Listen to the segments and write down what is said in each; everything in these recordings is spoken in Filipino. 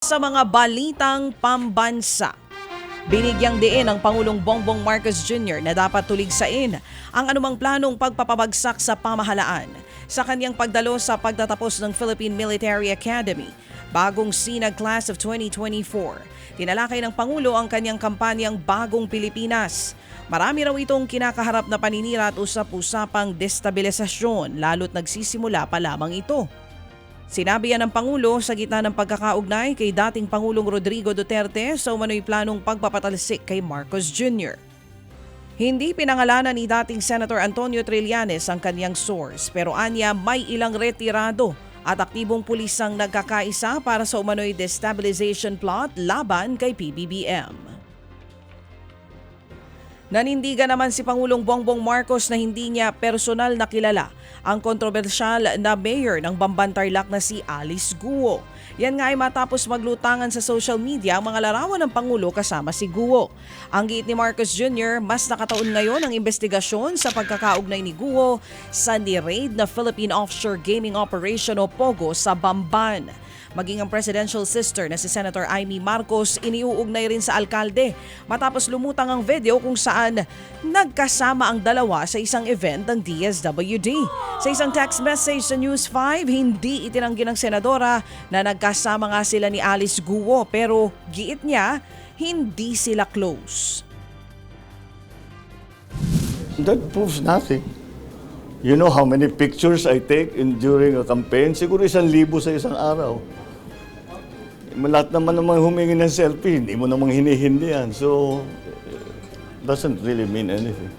Sa mga balitang pambansa, binigyang diin ng Pangulong Bongbong Marcos Jr. na dapat tuligsain ang anumang planong pagpapabagsak sa pamahalaan sa kanyang pagdalo sa pagtatapos ng Philippine Military Academy, bagong SINAG Class of 2024. Tinalakay ng Pangulo ang kanyang kampanyang Bagong Pilipinas. Marami raw itong kinakaharap na paninira at usap-usapang destabilisasyon, lalo't nagsisimula pa lamang ito. Sinabi yan ng Pangulo sa gitna ng pagkakaugnay kay dating Pangulong Rodrigo Duterte sa umano'y planong pagpapatalsik kay Marcos Jr. Hindi pinangalanan ni dating Senator Antonio Trillanes ang kanyang source, pero anya may ilang retirado at aktibong pulisang nagkakaisa para sa umano'y destabilization plot laban kay PBBM. Nanindigan naman si Pangulong Bongbong Marcos na hindi niya personal na kilala ang kontrobersyal na mayor ng Bamban Tarlac na si Alice Guo. Yan nga ay matapos maglutangan sa social media ang mga larawan ng Pangulo kasama si Guo. Ang giit ni Marcos Jr., mas nakataon ngayon ang investigasyon sa pagkakaugnay ni Guo sa ni-raid na Philippine Offshore Gaming Operation o POGO sa Bamban. Maging ang presidential sister na si Senator Amy Marcos iniuugnay rin sa alkalde matapos lumutang ang video kung saan nagkasama ang dalawa sa isang event ng DSWD. Sa isang text message sa News 5, hindi itinanggi ng senadora na nagkasama nga sila ni Alice Guo, pero giit niya, hindi sila close. That proves nothing. You know how many pictures I take during a campaign? Siguro 1,000 sa isang araw. Lahat naman humingi ng selfie, hindi mo namang hinihindi yan. So, doesn't really mean anything.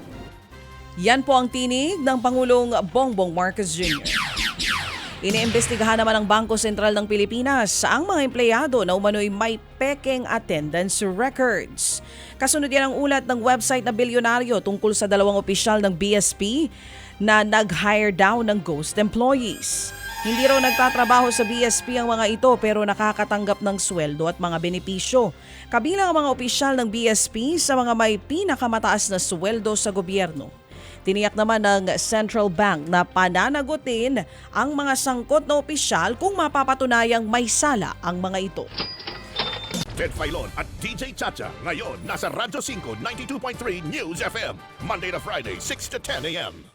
Yan po ang tinig ng Pangulong Bongbong Marcos Jr. Iniimbestigahan naman ng Bangko Sentral ng Pilipinas ang mga empleyado na umano'y may pekeng attendance records. Kasunod yan ang ulat ng website na Bilyonaryo tungkol sa 2 opisyal ng BSP na nag-hire daw ng ghost employees. Hindi raw nagtatrabaho sa BSP ang mga ito pero nakakatanggap ng sweldo at mga benepisyo. Kabilang ang mga opisyal ng BSP sa mga may pinakamataas na sweldo sa gobyerno. Tiniyak naman ng Central Bank na pananagutin ang mga sangkot na opisyal kung mapapatunayang may sala ang mga ito. Ted Filon at DJ Chacha ngayon nasa Radyo 5 92.3 News FM Monday to Friday 6 to 10 a.m.